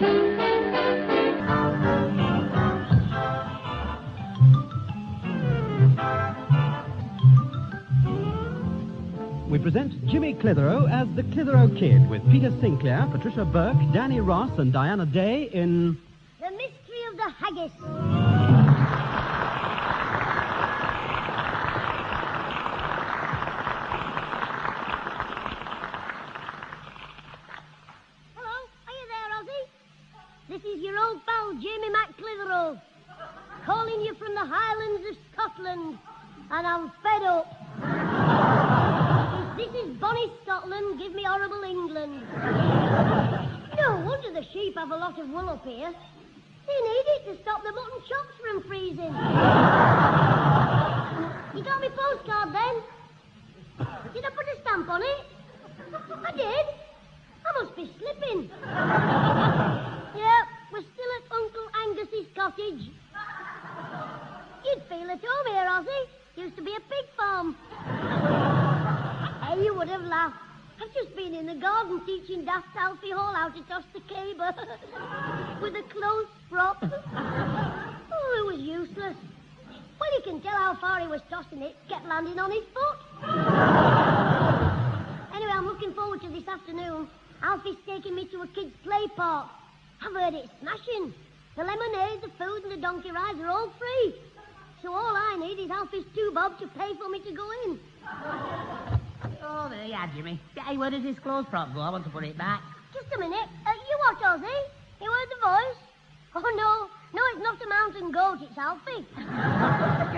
We present Jimmy Clitheroe as the Clitheroe Kid with Peter Sinclair, Patricia Burke, Danny Ross and Diana Day in... The Mystery of the Haggis. Hello, are you there, Ozzy? This is your old pal, Jamie Clitheroe, calling you from the highlands of Scotland, and I'm fed up. This is bonny Scotland, give me horrible England. No wonder the sheep have a lot of wool up here. They need it to stop the mutton chops from freezing. You got my postcard then? Did I put a stamp on it? I did. I must be slipping. Yeah, we're still at Uncle Angus's cottage. You'd feel at home here, Ozzy. Used to be a pig farm. You would have laughed. I've just been in the garden teaching daft Alfie Hall how to toss the caber with a clothes prop. Oh, it was useless. Well, you can tell how far he was tossing it. Kept landing on his foot. Anyway, I'm looking forward to this afternoon. Alfie's taking me to a kid's play park. I've heard it's smashing. The lemonade, the food, and the donkey rides are all free. So all I need is Alfie's 2 bob to pay for me to go in. Oh, there you are, Jimmy. Hey, where does this clothes prop go? I want to put it back. Just a minute. You what, Ozzy? You heard the voice? Oh, no. No, it's not a mountain goat. It's Alfie.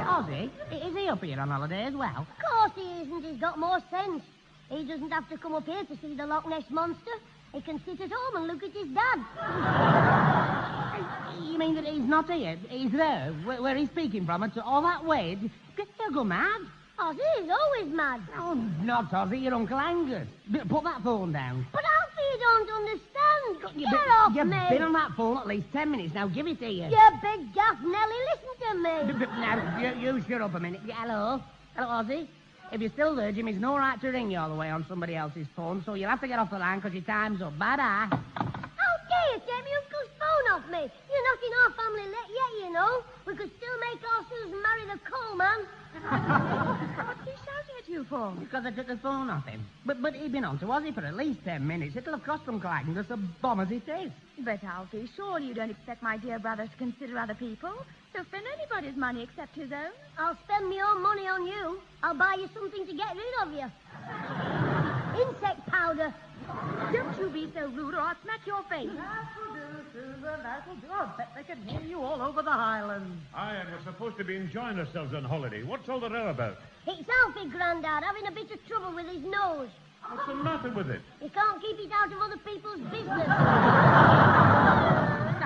Ozzy, is he up here on holiday as well? Of course he isn't. He's got more sense. He doesn't have to come up here to see the Loch Ness Monster. He can sit at home and look at his dad. You mean that he's not here? He's there, where he's speaking from, and all that way? They'll go mad. Ozzy is always mad. Oh, not Ozzy, your Uncle Angus. Put that phone down. But Alfie, you don't understand. Get off me. You've been on that phone at least 10 minutes now. Give it here. You big daft Nelly, listen to me. Now, you shut up a minute. Hello? Hello, Ozzy? If you're still there, Jimmy's no right to ring you all the way on somebody else's phone, so you'll have to get off the line because your time's up. Bye-bye. How dare you take me uncle's phone off me? You're not in our family yet, you know. We could still make our Susan marry the coal man. What's he shouting at you for? Because I took the phone off him. But he'd been on to Ozzy for at least 10 minutes. It'll have cost them Clagging us a bomb as it is. But, Alfie, surely you don't expect my dear brother to consider other people. He'll spend anybody's money except his own. I'll spend my own money on you. I'll buy you something to get rid of you. Insect powder. Don't you be so rude or I'll smack your face. That'll do, Susan, that'll do. I bet they can hear you all over the highlands. Aye, and we're supposed to be enjoying ourselves on holiday. What's all the row about? It's Alfie, Grandad, having a bit of trouble with his nose. What's the matter with it? He can't keep it out of other people's business.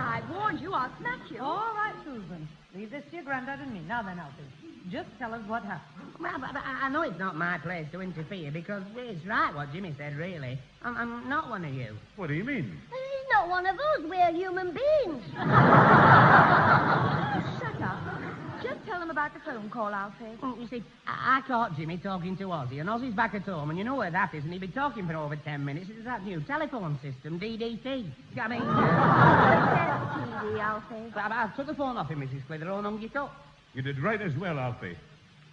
I warned you, I'll smack you. All right, Susan. Leave this to your granddad and me. Now then, Alfie, just tell us what happened. Well, I know it's not my place to interfere because it's right what Jimmy said, really. I'm not one of you. What do you mean? He's not one of us. We're human beings. Shut up. Just tell them about the phone call, Alfie. You see, I caught Jimmy talking to Ozzy, and Ozzy's back at home, and you know where that is, and he'd been talking for over 10 minutes. It's that new telephone system, DDT. I mean... TV, Alfie. I took the phone off him, Mrs. Clitheroe, and hung it up. You did right as well, Alfie.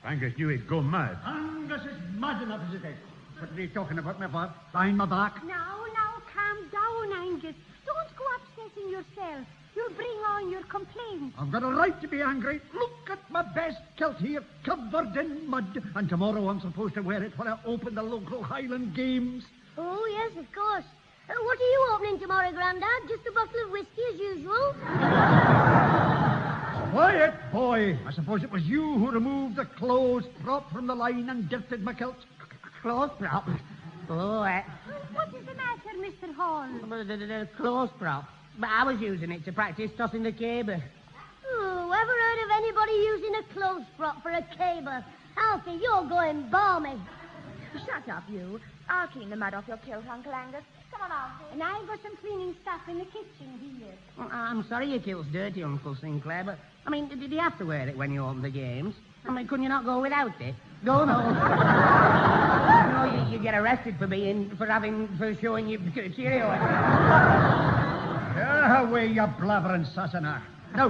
Angus knew he'd go mad. Angus is mad enough as it is. What are you talking about, my boy? Behind my back? Now, calm down, Angus. Don't go upsetting yourself. You'll bring on your complaints. I've got a right to be angry. Look at my best kilt here, covered in mud. And tomorrow I'm supposed to wear it when I open the local Highland Games. Oh, yes, of course. What are you opening tomorrow, Grandad? Just a bottle of whiskey as usual? Quiet, boy. I suppose it was you who removed the clothes prop from the line and dirted my kilt. Clothes prop? Oh, What is the matter, Mr. Hall? the clothes prop. But I was using it to practice tossing the caber. Oh, ever heard of anybody using a clothes prop for a caber? Alfie, you're going balmy. Shut up, you. I'll clean the mud off your kilt, Uncle Angus. Come on, Alfie. And I've got some cleaning stuff in the kitchen here. Well, I'm sorry your kilt's dirty, Uncle Sinclair, but, I mean, did you have to wear it when you opened the games? I mean, couldn't you not go without it? Go no. You get arrested for showing your cheerio. away, you blabbering Sassenach. Now,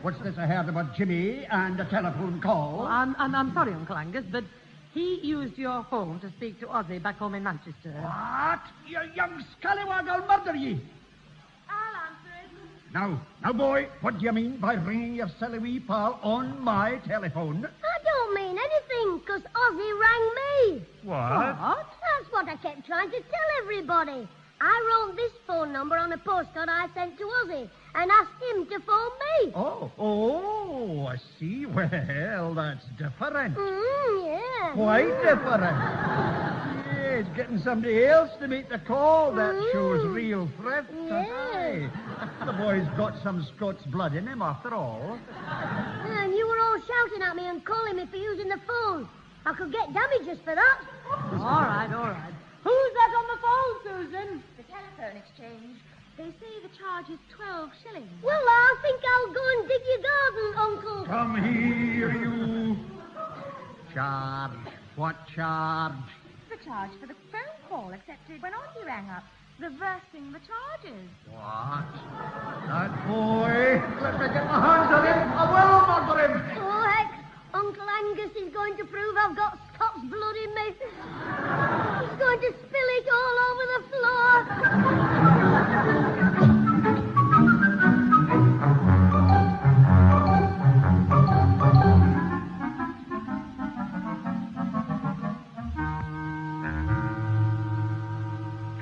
what's this I heard about Jimmy and a telephone call? Oh, I'm sorry, Uncle Angus, but he used your phone to speak to Ozzy back home in Manchester. What? You young scallywag, I'll murder ye. I'll answer it. Now, boy, what do you mean by ringing your silly wee pal on my telephone? I don't mean anything, because Ozzy rang me. What? That's what I kept trying to tell everybody. I wrote this phone number on a postcard I sent to Ozzy and asked him to phone me. Oh, I see. Well, that's different. Yeah. Quite different. Yes, getting somebody else to make the call, that shows real thrift. Yeah. Aye. The boy's got some Scots blood in him, after all. And you were all shouting at me and calling me for using the phone. I could get damages for that. All right. Who's that on the phone, Susan? The telephone exchange. They say the charge is 12 shillings. Well, I think I'll go and dig your garden, Uncle. Come here, you. Charge. What charge? The charge for the phone call accepted when Ozzy rang up, reversing the charges. What? That boy. Let me get my hands on him. I will murder him. Oh, heck. Uncle Angus is going to prove I've got Scots blood in me. He's going to spill it all over the floor.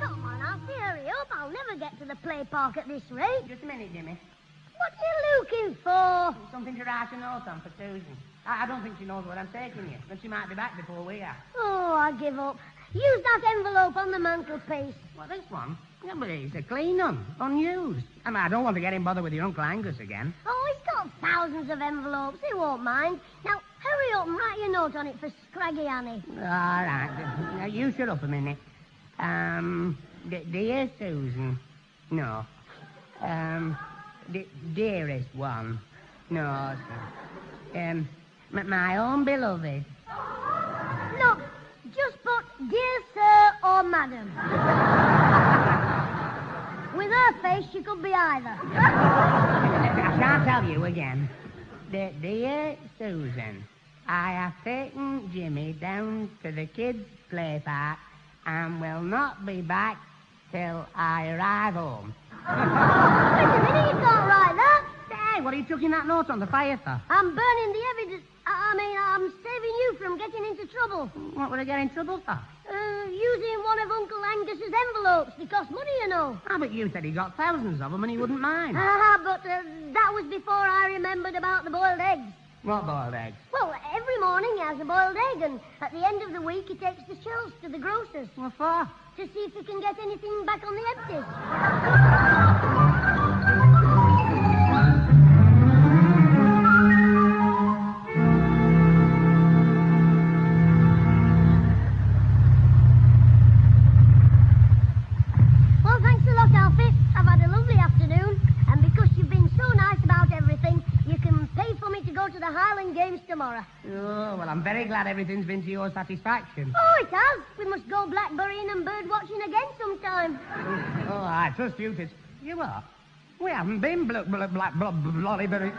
Come on, Alfie, hurry up. I'll never get to the play park at this rate. Just a minute, Jimmy. What are you looking for? Something to write a note on for Susan. I don't think she knows what I'm taking you, but she might be back before we are. Oh, I give up. Use that envelope on the mantelpiece. What, this one? Yeah, but it's a clean one, unused. I don't want to get in bother with your Uncle Angus again. Oh, he's got thousands of envelopes. He won't mind. Now, hurry up and write your note on it for Scraggy Annie. All right. Now, you shut up a minute. Dear Susan. No. Dearest one. No. My own beloved. Look, just put dear sir or madam. With her face, she could be either. I can't tell you again. Dear Susan, I have taken Jimmy down to the kids' play park and will not be back till I arrive home. Wait a minute, you can't write that. Hey, what are you chucking that note on the fire for? I'm burning the evidence. I'm saving you from getting into trouble. What would I get in trouble for? Using one of Uncle Angus's envelopes. They cost money, you know. But you said he got thousands of them and he wouldn't mind. But that was before I remembered about the boiled eggs. What boiled eggs? Well, every morning he has a boiled egg, and at the end of the week he takes the shells to the grocer's. What for? To see if he can get anything back on the empties. Well, thanks a lot, Alfie. I've had a lovely afternoon, and because you've been so nice about everything, you can pay for me to go to the Highland Games tomorrow. Oh, well, I'm very glad everything's been to your satisfaction. Oh, it has. We must go blackberrying and bird watching again sometime. Oh, I trust you to... You what? We haven't been blollyberry.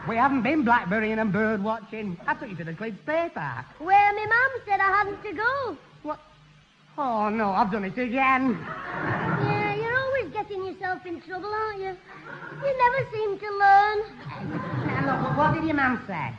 We haven't been blackberrying and bird watching. I took you to the Clitheroe Play Park. Where my mum said I hadn't to go. What? Oh, no, I've done it again. Yeah, you're always getting yourself in trouble, aren't you? You never seem to learn. Now, look, what did your mum say?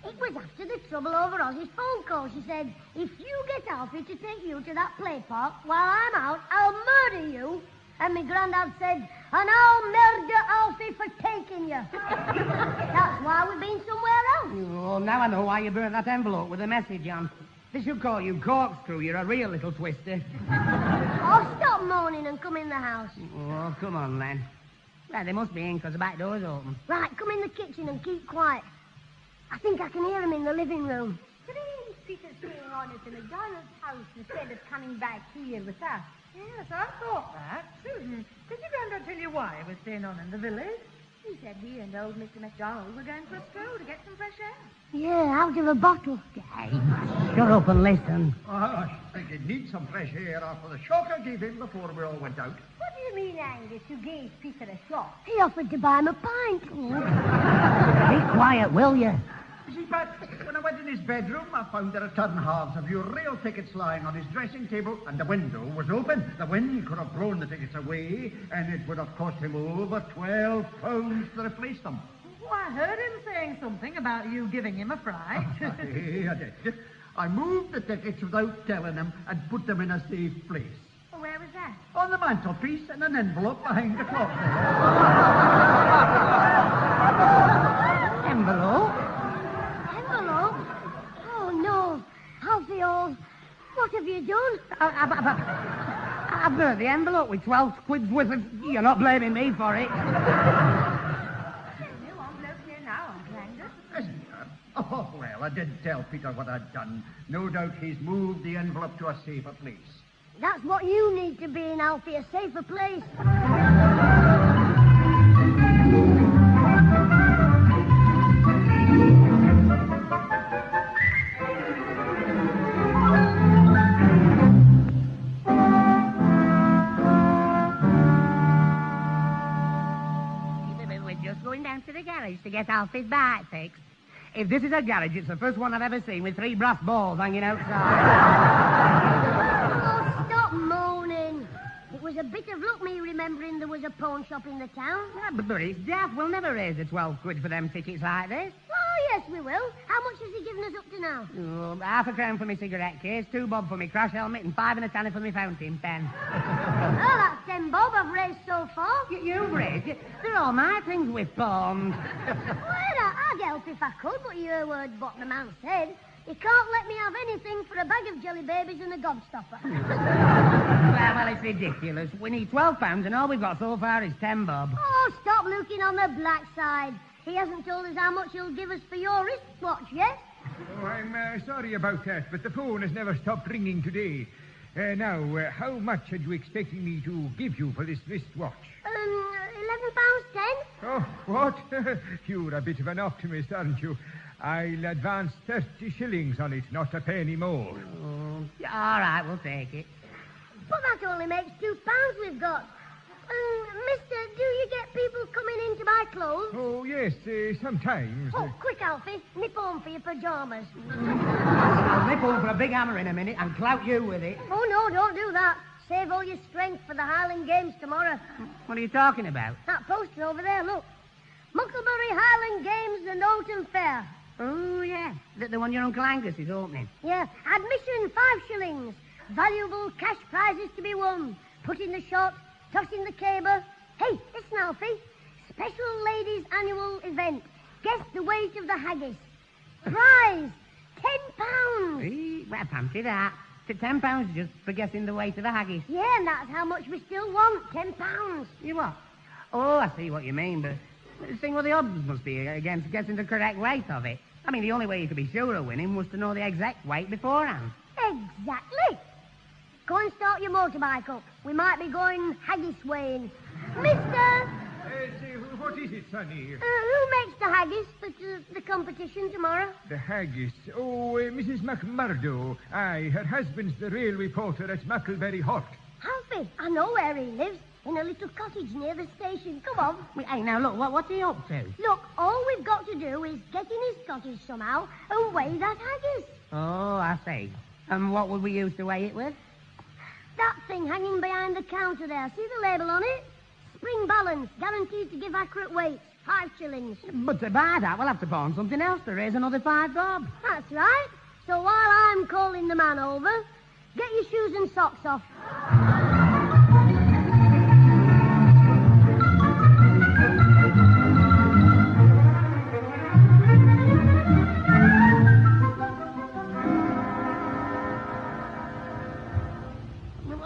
It was after the trouble over Ozzy's phone call. She said, if you get Alfie to take you to that play park while I'm out, I'll murder you. And my granddad said, and I'll murder Alfie for taking you. That's why we've been somewhere else. Oh, now I know why you burnt that envelope with a message on. They should call you Corkscrew. You're a real little twister. Oh, stop moaning and come in the house. Oh, come on, then. Well, they must be in because the back door's open. Right, come in the kitchen and keep quiet. I think I can hear him in the living room. Strange Peter staying on at the McDonald's house instead of coming back here with us. Yes, I thought that. Susan, did your granddad tell you why he was staying on in the village? He said he and old Mr. McDonald were going for a stroll to get some fresh air. Yeah, out of a bottle. Hey, shut up and listen. I think he'd need some fresh air after the shock I gave him before we all went out. What do you mean, Angus, you gave Peter a shot? He offered to buy him a pint. Be quiet, will you? You see, Pat, when I went in his bedroom, I found there were 10 halves of your real tickets lying on his dressing table, and the window was open. The wind could have blown the tickets away, and it would have cost him over £12 to replace them. Oh, I heard him saying something about you giving him a fright. I did. I moved the tickets without telling him and put them in a safe place. Oh, where was that? On the mantelpiece in an envelope behind the clock there. Envelope? Envelope? Oh, no. Alfie, what have you done? I've burnt the envelope with 12 quid's worth of... You're not blaming me for it. There's no envelope here now, Uncle Angus. Isn't there? Oh, well, I did tell Peter what I'd done. No doubt he's moved the envelope to a safer place. That's what you need to be in, Alfie, a safer place. We're just going down to the garage to get Alfie's bike fixed. If this is a garage, it's the first one I've ever seen with 3 brass balls hanging outside. Oh, stop moaning. It was a bit of luck me remembering there was a pawn shop in the town. Yeah, but it's daft. We'll never raise the 12 quid for them tickets like this. Oh, yes, we will. How much has he given us up to now? Oh, £half a crown for my cigarette case, 2 bob for my crash helmet, and 5 and a tenner for my fountain pen. Oh, that's 10 bob I've raised so far. You've raised it. They're all my things with pawns. Well, I'd help if I could, but you heard what the man said. You can't let me have anything for a bag of jelly babies and a gobstopper. Well, it's ridiculous. We need £12 and all we've got so far is 10 bob. Oh, stop looking on the black side. He hasn't told us how much he'll give us for your wristwatch yet. Oh, I'm sorry about that, but the phone has never stopped ringing today. Now, how much are you expecting me to give you for this wristwatch? £11.10? Oh, what? You're a bit of an optimist, aren't you? I'll advance 30 shillings on it, not a penny more. Oh, all right, we'll take it. But that only makes £2 we've got. Mister, do you get people coming in to buy clothes? Oh, yes, sometimes. Oh, quick, Alfie. Nip home for your pyjamas. I'll nip home for a big hammer in a minute and clout you with it. Oh, no, don't do that. Save all your strength for the Highland Games tomorrow. What are you talking about? That poster over there, look. Mucklebury Highland Games and Autumn Fair. Oh, yeah. The one your Uncle Angus is opening. Yeah, admission 5 shillings. Valuable cash prizes to be won. Put in the shot, toss in the caber. Hey, listen, Alfie. Special ladies' annual event. Guess the weight of the haggis. Prize, £10. Well, fancy that. To £10 just for guessing the weight of the haggis. Yeah, and that's how much we still want, £10. You what? Oh, I see what you mean, but think what the odds must be against guessing the correct weight of it. I mean, the only way you could be sure of winning was to know the exact weight beforehand. Exactly. Go and start your motorbike up. We might be going haggis weighing. Mister! What is it, Sonny? Who makes the haggis for the competition tomorrow? The haggis. Oh, Mrs. McMurdo. Aye, her husband's the railway porter at Mucklebury Hort. Alfie, I know where he lives. In a little cottage near the station. Come on. Hey, now, look, what's he up to? Look, all we've got to do is get in his cottage somehow and weigh that haggis. Oh, I see. And what would we use to weigh it with? That thing hanging behind the counter there. See the label on it? Spring balance, guaranteed to give accurate weight. 5 shillings. But to buy that, we'll have to pawn something else to raise another 5 bob. That's right. So while I'm calling the man over, get your shoes and socks off.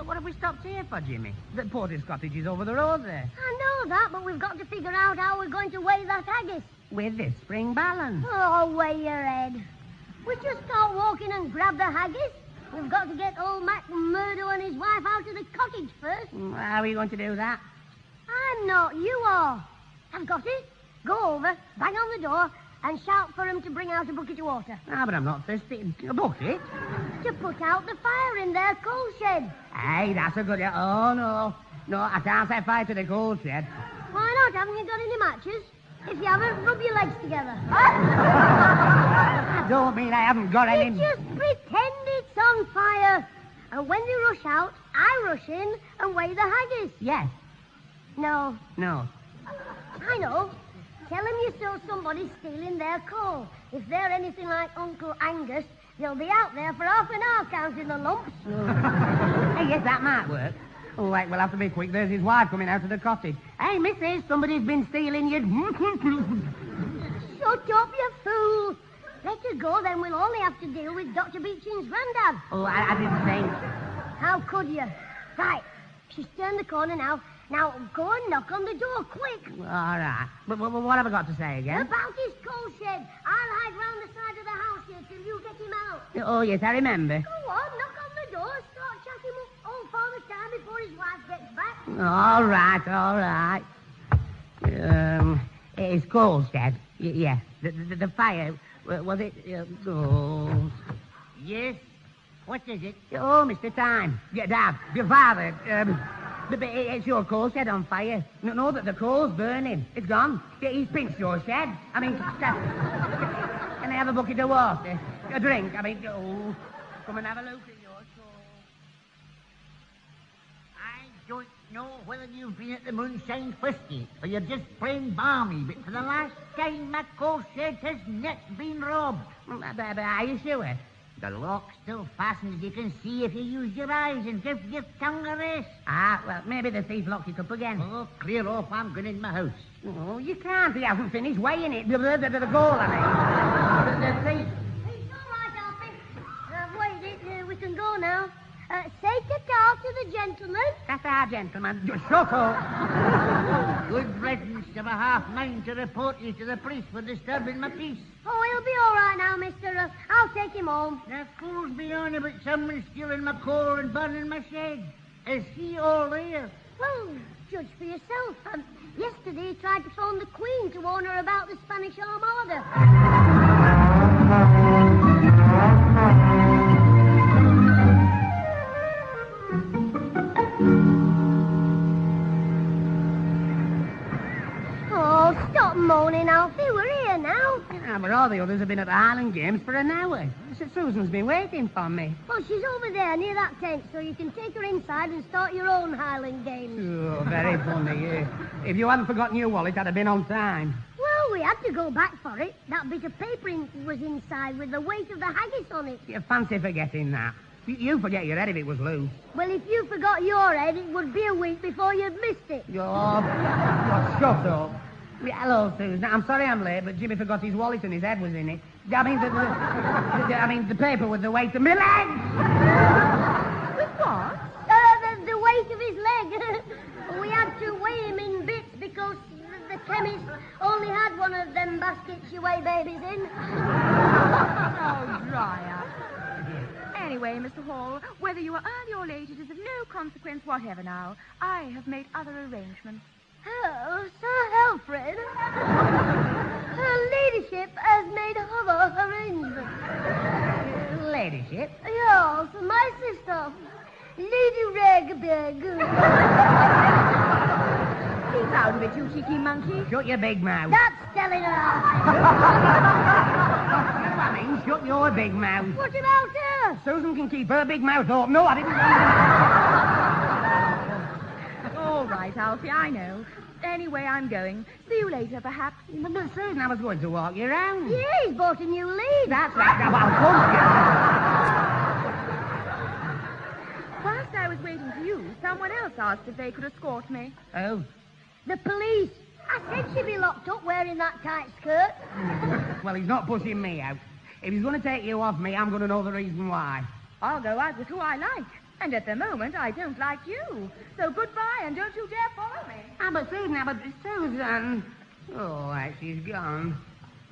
What have we stopped here for, Jimmy? The porter's cottage is over the road there. I know that, but we've got to figure out how we're going to weigh that haggis. With this spring balance. Oh, weigh your head. We just can't walk in and grab the haggis. We've got to get old Mac Murdo and his wife out of the cottage first. How are you going to do that? I'm not. You are. I've got it. Go over, bang on the door, and shout for him to bring out a bucket of water. Ah, but I'm not thirsty. A bucket? To put out the fire in their coal shed. Hey, that's a good... Oh, no. No, I can't set fire to the coal shed. Why not? Haven't you got any matches? If you haven't, rub your legs together. I don't mean I haven't got any... You just pretend it's on fire. And when they rush out, I rush in and weigh the haggis. Yes. No. No. I know. Tell them you saw somebody stealing their coal. If they're anything like Uncle Angus, they'll be out there for half an hour counting the lumps. Hey, yes, that might work. Oh, wait, we'll have to be quick. There's his wife coming out of the cottage. Hey, missus, somebody's been stealing your... Shut up, you fool. Let her go, then we'll only have to deal with Dr. Beechin's granddad. Oh, I didn't think. How could you? Right, she's turned the corner now. Now, go and knock on the door, quick. All right. But what have I got to say again? About his coal shed. I'll hide round the side of the house here till you get him out. Oh, yes, I remember. Go on, knock on the door. Start chatting up all Father time before his wife gets back. All right. It's coal shed. Yeah. The fire, was it... oh... Yes? What is it? Oh, Mr. Time. Your dad. Your father. But it's your coal shed on fire. No, that the coal's burning. It's gone. He's pinched your shed. I mean, can I have a bucket of water? A drink? I mean, oh, come and have a look at your coal. I don't know whether you've been at the Moonshine Whiskey or you're just plain balmy, but for the last time my coal shed has not been robbed. But are you sure? The lock's still fastened, as you can see if you use your eyes and give your tongue a rest. Ah, well, maybe the thief locked it up again. Oh, clear off, I'm going in my house. Oh, you can't. He hasn't finished weighing it. The goal, I mean. The thief. It's all right, Alfie. I've weighed it. We can go now. Say ta-ta to the gentleman. Ta-ta, gentlemen. Just shut up. Good riddance of a half mind to report you to the police for disturbing my peace. Oh, he'll be all right now, mister. I'll take him home. Now, fools be on about someone stealing my coal and burning my shed. Is he all there? Well, judge for yourself. Yesterday he tried to phone the Queen to warn her about the Spanish Armada. Oh, stop moaning, Alfie. We're here now. Yeah, but all the others have been at the Highland Games for an hour. Susan's been waiting for me. Well, she's over there near that tent, so you can take her inside and start your own Highland Games. Oh, very funny. If you hadn't forgotten your wallet, I'd have been on time. Well, we had to go back for it. That bit of paper was inside with the weight of the haggis on it. You fancy forgetting that. You forget your head if it was loose. Well, if you forgot your head, it would be a week before you'd missed it. You're shut up. Hello, Susan. I'm sorry I'm late, but Jimmy forgot his wallet and his head was in it. I mean, the paper with the weight of my leg. With what? The weight of his leg. We had to weigh him in bits because the chemist only had one of them baskets you weigh babies in. Oh, dry up. Anyway, Mr. Hall, whether you are early or late, it is of no consequence whatever now. I have made other arrangements. Oh, Sir Alfred. Her ladyship has made other arrangements. Ladyship? Yes, my sister, Lady Ragbag. Keep out of it, you cheeky monkey. Shut your big mouth. That's telling her. I mean, shut your big mouth. What about her? Susan can keep her big mouth open. No, I didn't... All right, Alfie, I know. Anyway, I'm going. See you later, perhaps. But Susan, I was going to walk you around. Yeah, he's bought a new lead. That's right. Now, I'll Whilst I was waiting for you, someone else asked if they could escort me. Oh. The police. I said she'd be locked up wearing that tight skirt. Well, he's not pushing me out. If he's going to take you off me, I'm going to know the reason why. I'll go out with who I like. And at the moment, I don't like you. So goodbye, and don't you dare follow me. But Susan. Oh, right, she's gone.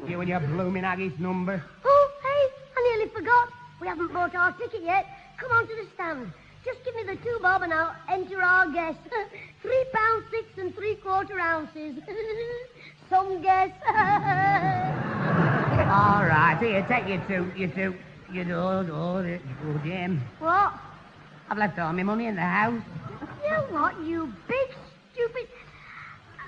You and your blooming haggis number. Oh, hey, I nearly forgot. We haven't bought our ticket yet. Come on to the stand. Just give me the 2 bob and I'll enter our guest. £3, 6 and and 3/4 ounces. Some guess. All right, here, take your two. You know, Jim. What? I've left all my money in the house. You what, you big, stupid...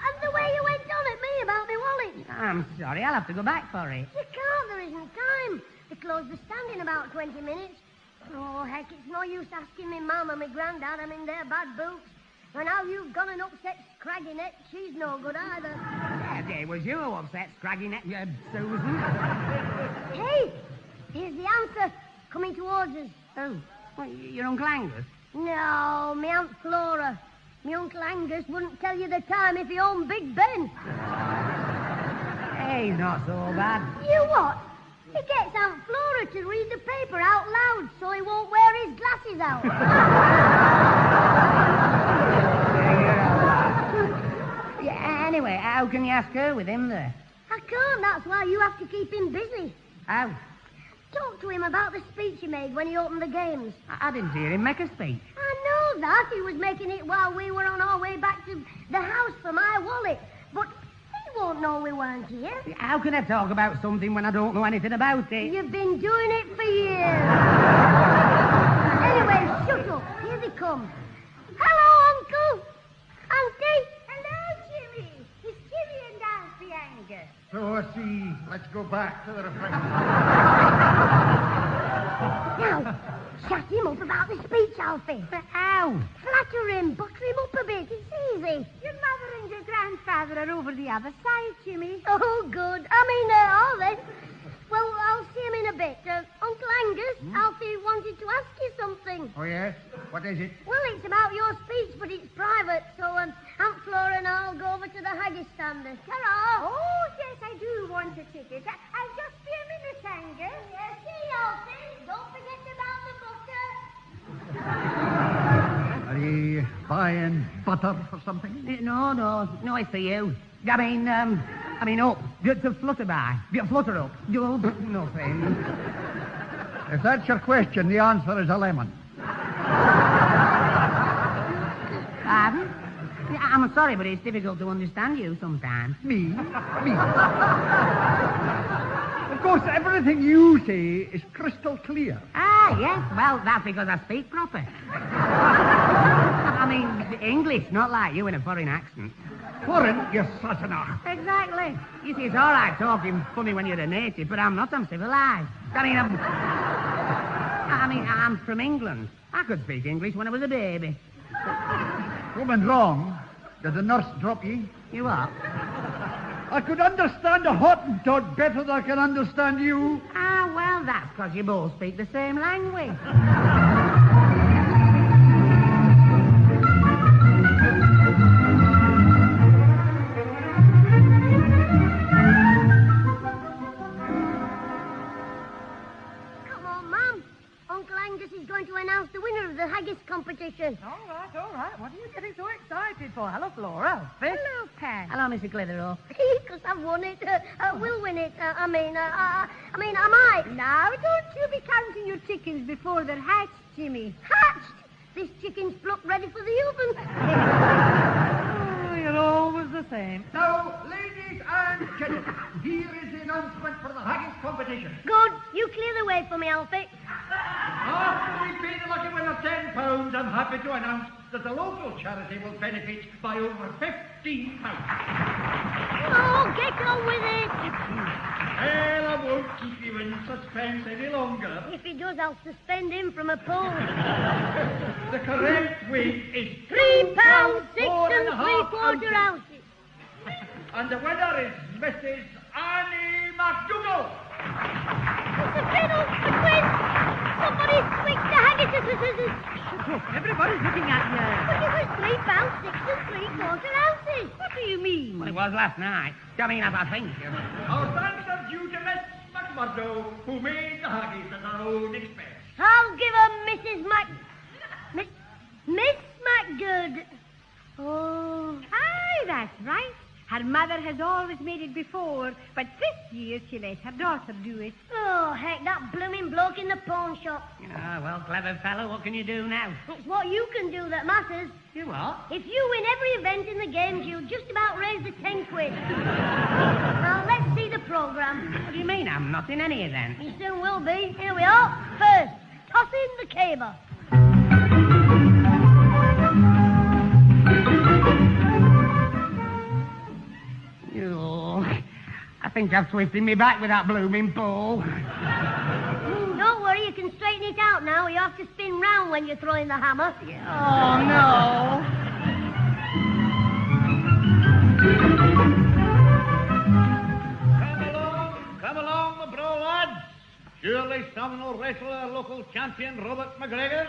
And the way you went on at me about my wallet. I'm sorry, I'll have to go back for it. You can't, there isn't time. They close the stand in about 20 minutes. Oh, heck, it's no use asking me mum and my granddad. I'm in their bad boots. And now you've gone and upset Scraggy Neck, she's no good either. Yeah, it was you who upset Scraggy Neck, Susan. Hey, here's the answer. Coming towards us. Oh, what, your Uncle Angus? No, my Aunt Flora. My Uncle Angus wouldn't tell you the time if he owned Big Ben. Hey, he's not so bad. You what? He gets Aunt Flora to read the paper out loud so he won't wear his glasses out. Yeah, anyway, how can you ask her with him there? I can't, that's why you have to keep him busy. How? Talk to him about the speech he made when he opened the games. I didn't hear him make a speech. I know that. He was making it while we were on our way back to the house for my wallet. But he won't know we weren't here. How can I talk about something when I don't know anything about it? You've been doing it for years. Anyway, shut up. Here they come. Hello, Uncle. Auntie. Hello, Jimmy. It's Jimmy and Alfie, Angus. So, I see. Let's go back to the refreshment. Now, shut him up about the speech, Alfie. But how? Flatter him, butter him up a bit. It's easy. Your mother and your grandfather are over the other side, Jimmy. Oh, good. Are they? Well, I'll see him in a bit. Uncle Angus, Alfie wanted to ask you something. Oh, yes? What is it? Well, it's about your speech, but it's private, so Aunt Flora and I'll go over to the haggis stand. Ta-ra! Oh, yes, I do want a ticket. I'll just be a minute, Angus. Yes, see, Alfie. Don't forget about the butter. Are you buying butter for something? No, it's for you. I mean, up. To flutter by. Flutter up. Nothing. If that's your question, the answer is a lemon. Pardon? I'm sorry, but it's difficult to understand you sometimes. Me? Of course, everything you say is crystal clear. Ah, yes. Well, that's because I speak proper. I mean, English, not like you in a foreign accent. Foreign, you southerner. Exactly. You see, it's all right talking funny when you're a native, but I'm not. I'm civilized. I'm from England. I could speak English when I was a baby. Coming wrong. Did the nurse drop you? You what? I could understand a Hottentot better than I can understand you. Ah, well, that's because you both speak the same language. Come on, Mum. Uncle Angus is going to announce the winner of the haggis competition. All right. What are you getting so excited for? Hello, Flora. Alfie. Hello, Pat. Hello, Mr. Clitheroe. Because I've won it. Will win it. I might. Now, don't you be counting your chickens before they're hatched, Jimmy. Hatched. This chicken's plucked ready for the oven. Oh, you're always the same. Now, ladies and gentlemen, here is the announcement for the haggis competition. Good. You clear the way for me, Alfie. After we paid the lucky winner £10, I'm happy to announce that the local charity will benefit by over £15. Oh, get on with it. Well, I won't keep you in suspense any longer. If he does, I'll suspend him from a pole. The correct weight is £3, 6 3/4 ounces. And the winner is Mrs. Annie McDougall. It's a fiddle, a twin. Somebody switched the haggis. Everybody's looking at you. But it was £3, 6 3/4 ounces. What do you mean? Well, it was last night. I think. Our thanks are due to Miss McMurdo, who made the haggis at her own expense. I'll give her Miss McGood. Oh. Aye, that's right. Her mother has always made it before, but this year she let her daughter do it. Oh, heck, that blooming bloke in the pawn shop. Ah, well, clever fellow, what can you do now? It's what you can do that matters. You what? If you win every event in the games, you'll just about raise the 10 quid. Now, let's see the programme. What do you mean? I'm not in any event. You soon will be. Here we are. First, toss in the caber. I think I've twisted me back with that blooming pole. Don't worry, you can straighten it out now. You have to spin round when you're throwing the hammer. Oh, no. Come along, my bro lads. Surely someone will wrestle our local champion, Robert McGregor.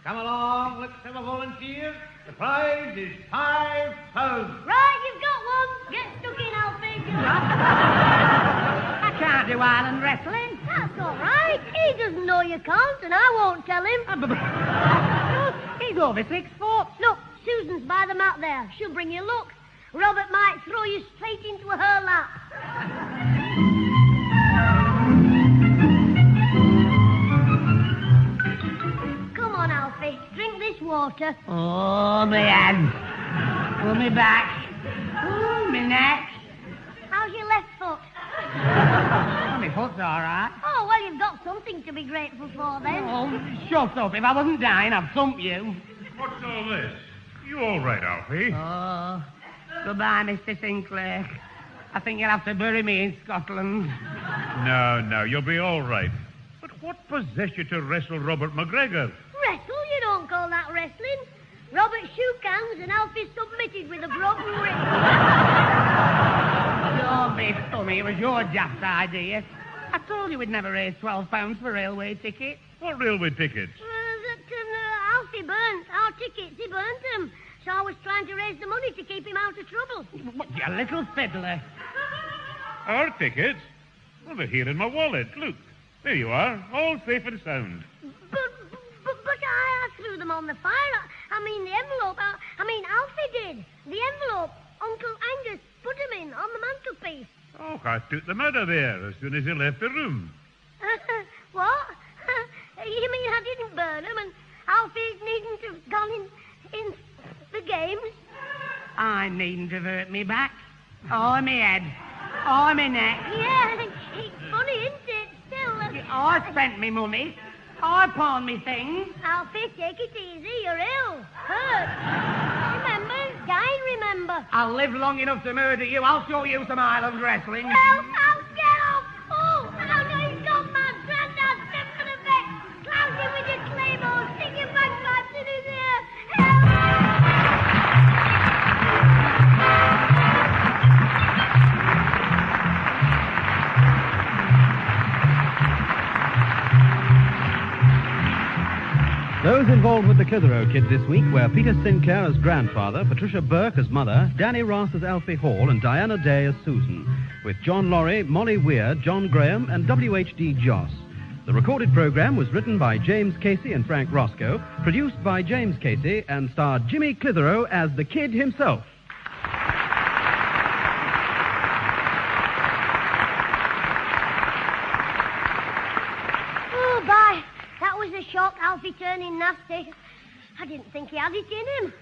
Come along, let's have a volunteer. The prize is £5. Right, you've got one. Get stuck in, Alfie. I can't do island wrestling. That's all right. He doesn't know you can't, and I won't tell him. He's over 6 foot. Look, Susan's by the mat there. She'll bring you luck. Robert might throw you straight into her lap. Come on, Alfie. Drink this water. Oh, my hand. Oh, my back. Oh, my neck. How's your left foot? Oh, my foot's all right. Oh, well, you've got something to be grateful for, then. Oh, shut up. If I wasn't dying, I'd thump you. What's all this? You all right, Alfie? Oh, goodbye, Mr. Sinclair. I think you'll have to bury me in Scotland. No, you'll be all right. But what possessed you to wrestle Robert McGregor? Wrestle? You don't call that wrestling. Robert shook hands and Alfie submitted with a broken wrist. Don't be funny. It was your Jack's idea. I told you we'd never raise £12 for railway tickets. What railway tickets? Alfie burnt our tickets. He burnt them. So I was trying to raise the money to keep him out of trouble. What, you little fiddler. Our tickets? Well, they're here in my wallet. Look, there you are, all safe and sound. But I threw them on the fire. I mean, the envelope. I mean, Alfie did. The envelope. Uncle Angus put them in on the mantelpiece. Oh, I took them out of there as soon as he left the room. What? You mean I didn't burn them and Alfie needn't have gone in the games? I needn't have hurt me back. Or me head. Or me neck. Yeah, it's funny, isn't it? Still. I spent me money. I pawned me things. Alfie, take it easy. You're ill. Hurt. Remember? Dying, remember. I'll live long enough to murder you. I'll show you some island wrestling. Help! Get off! Oh, no, he's gone mad. Grandad, step for the vet. Clout him with your claymore. Stick your bagpipes in his ear. Help! Those involved with the Clitheroe Kid this week were Peter Sinclair as grandfather, Patricia Burke as mother, Danny Ross as Alfie Hall, and Diana Day as Susan, with John Laurie, Molly Weir, John Graham, and W.H.D. Joss. The recorded program was written by James Casey and Frank Roscoe, produced by James Casey, and starred Jimmy Clitheroe as the Kid himself. Oh, bye. That was a shock, Alfie turning nasty. I didn't think he had it in him.